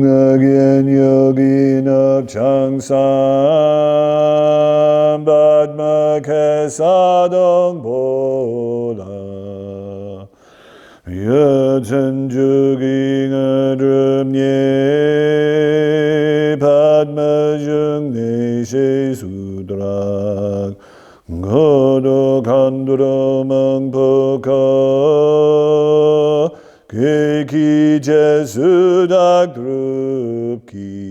Again yogi nak changsam Padma kesadong bola Yatsen juging adrum ye Padma jung ne she sudrak Godo kandro mangpoka Keki jesudak drupki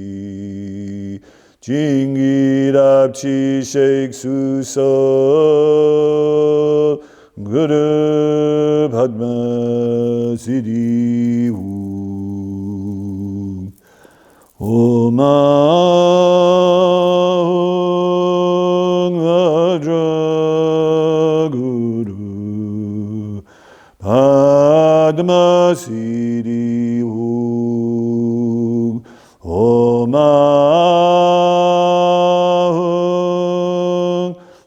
Jingi rapchi shek suso Guru Padma Siddhi Hu Om Vajra Guru Padma Siddhi Hu Om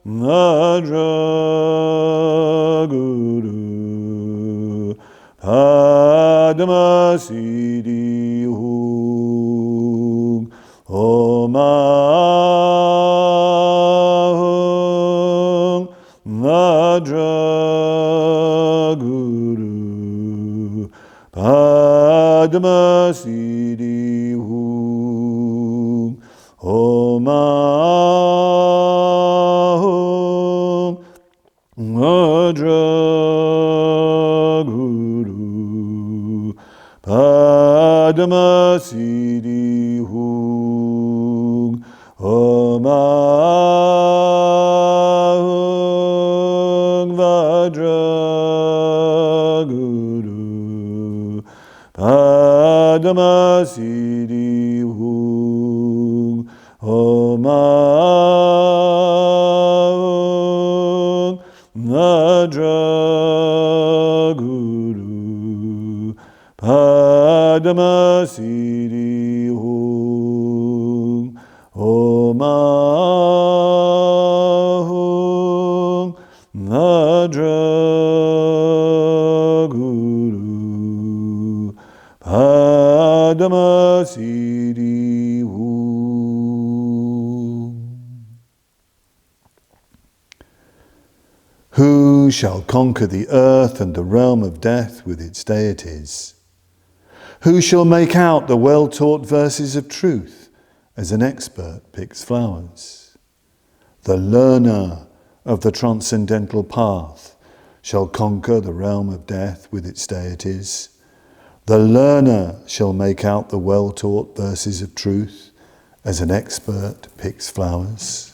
Vajra Guru Padma Siddhi Hu Om Vajra Guru Padma Siddhi Hu Om Vajra Guru Padma Siddhi Hu Om Vajra Guru Padma Siddhi Hu Om Vajra Guru Padma Siddhi Hu Om Vajra Guru Padma Siddhi Hu. Who shall conquer the earth and the realm of death with its deities? Who shall make out the well-taught verses of truth as an expert picks flowers? The learner of the transcendental path shall conquer the realm of death with its deities. The learner shall make out the well-taught verses of truth as an expert picks flowers.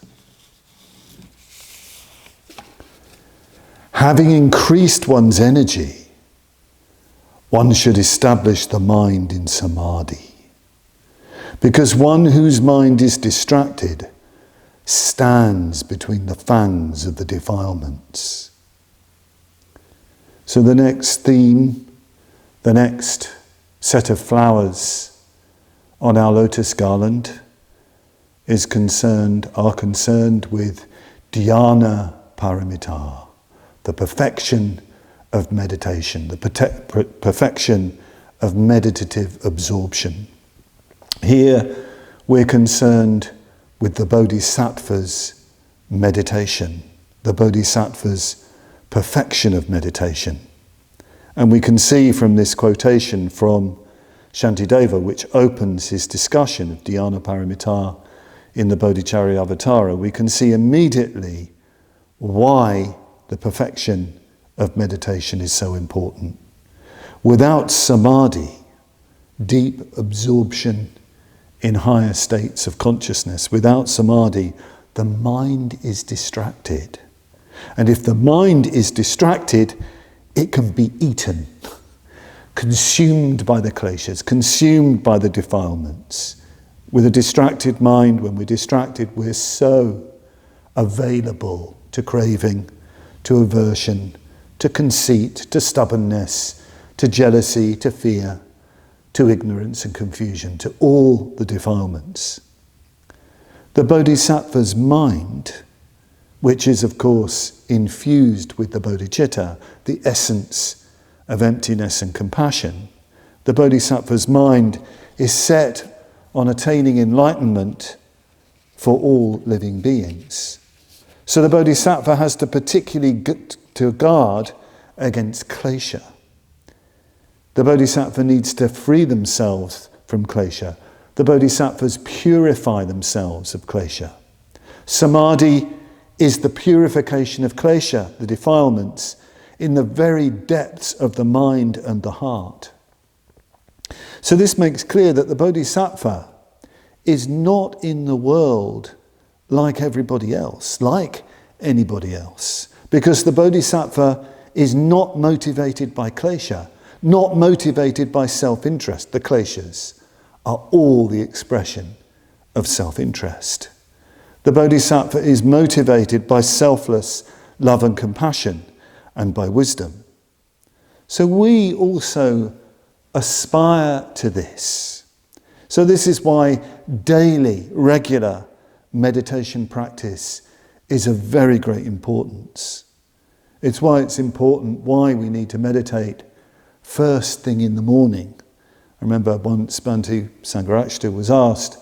Having increased one's energy, one should establish the mind in samadhi. Because one whose mind is distracted stands between the fangs of the defilements. So the next theme, the next set of flowers on our lotus garland are concerned with dhyana paramita, the perfection of meditation, the perfection of meditative absorption. Here we're concerned with the Bodhisattva's meditation, the Bodhisattva's perfection of meditation. And we can see from this quotation from Shantideva, which opens his discussion of dhyana paramita in the Bodhicharyavatara, we can see immediately why the perfection of meditation is so important. Without samadhi, deep absorption in higher states of consciousness, without samadhi, the mind is distracted. And if the mind is distracted, it can be eaten, consumed by the kleshas, consumed by the defilements. With a distracted mind, when we're distracted, we're so available to craving, to aversion, to conceit, to stubbornness, to jealousy, to fear, to ignorance and confusion, to all the defilements. The Bodhisattva's mind, which is of course infused with the bodhicitta, the essence of emptiness and compassion, The Bodhisattva's mind is set on attaining enlightenment for all living beings. So the Bodhisattva has to particularly to guard against klesha. The Bodhisattva needs to free themselves from klesha. The Bodhisattvas purify themselves of klesha. Samadhi is the purification of klesha, the defilements, in the very depths of the mind and the heart. So this makes clear that the Bodhisattva is not in the world like everybody else, like anybody else, because the Bodhisattva is not motivated by klesha, not motivated by self-interest. The kleshas are all the expression of self-interest. The Bodhisattva is motivated by selfless love and compassion and by wisdom. So we also aspire to this. So this is why daily, regular meditation practice is of very great importance. It's why it's important why we need to meditate first thing in the morning. I remember once Bhante Sangharakshita was asked,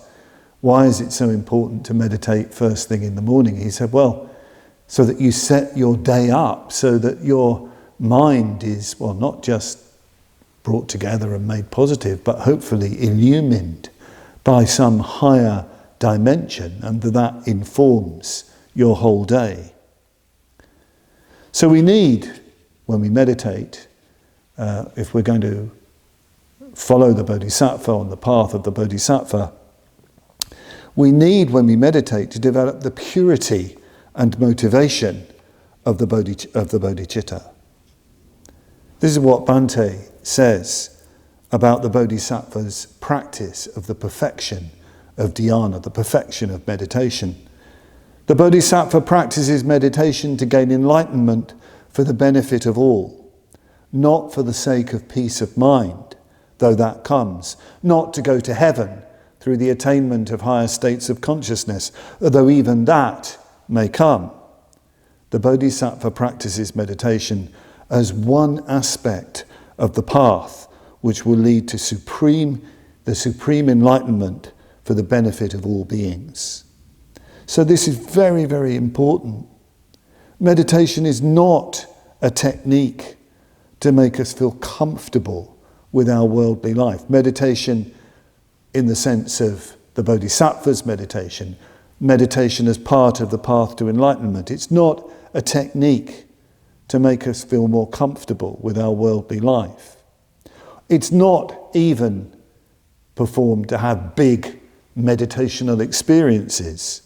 why is it so important to meditate first thing in the morning? He said, well, so that you set your day up, so that your mind is, well, not just brought together and made positive, but hopefully illumined by some higher dimension, and that informs your whole day. So we need, when we meditate, if we're going to follow the Bodhisattva on the path of the Bodhisattva, we need, when we meditate, to develop the purity and motivation of the bodhicitta. This is what Bhante says about the Bodhisattva's practice of the perfection of dhyana, the perfection of meditation. The Bodhisattva practices meditation to gain enlightenment for the benefit of all, not for the sake of peace of mind, though that comes, not to go to heaven through the attainment of higher states of consciousness, though even that may come. The Bodhisattva practices meditation as one aspect of the path which will lead to the supreme enlightenment for the benefit of all beings. So this is very, very important. Meditation is not a technique to make us feel comfortable with our worldly life. Meditation, in the sense of the Bodhisattva's meditation as part of the path to enlightenment. It's not a technique to make us feel more comfortable with our worldly life. It's not even performed to have big meditational experiences.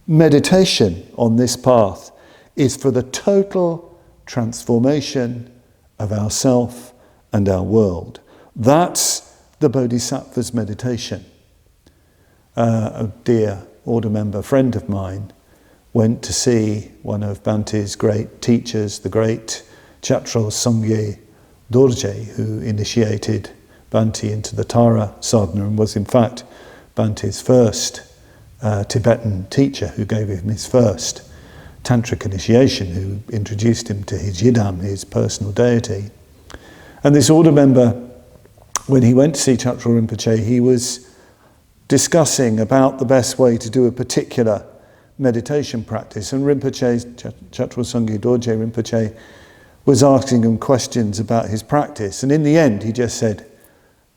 Meditation on this path is for the total transformation of ourself and our world. That's the Bodhisattva's meditation. A dear order member friend of mine went to see one of Bhante's great teachers, the great Chatro Sangye Dorje, who initiated Bhante into the Tara sadhana and was in fact Bhante's first Tibetan teacher, who gave him his first tantric initiation, who introduced him to his yidam, his personal deity. And this order member, when he went to see Chatro Rinpoche, he was discussing about the best way to do a particular meditation practice. And Rinpoche, Chatro Sangye Dorje Rinpoche, was asking him questions about his practice. And in the end, he just said,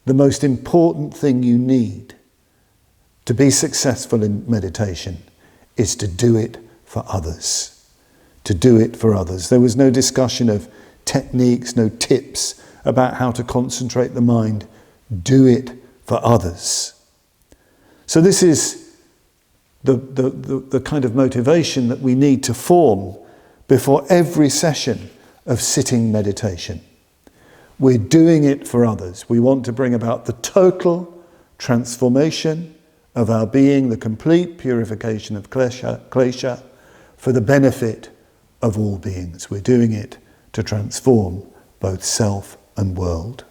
the most important thing you need to be successful in meditation is to do it for others. To do it for others. There was no discussion of techniques, no tips about how to concentrate the mind. Do it for others. So this is the kind of motivation that we need to form before every session of sitting meditation. We're doing it for others. We want to bring about the total transformation of our being, the complete purification of klesha for the benefit of all beings. We're doing it to transform both self and world.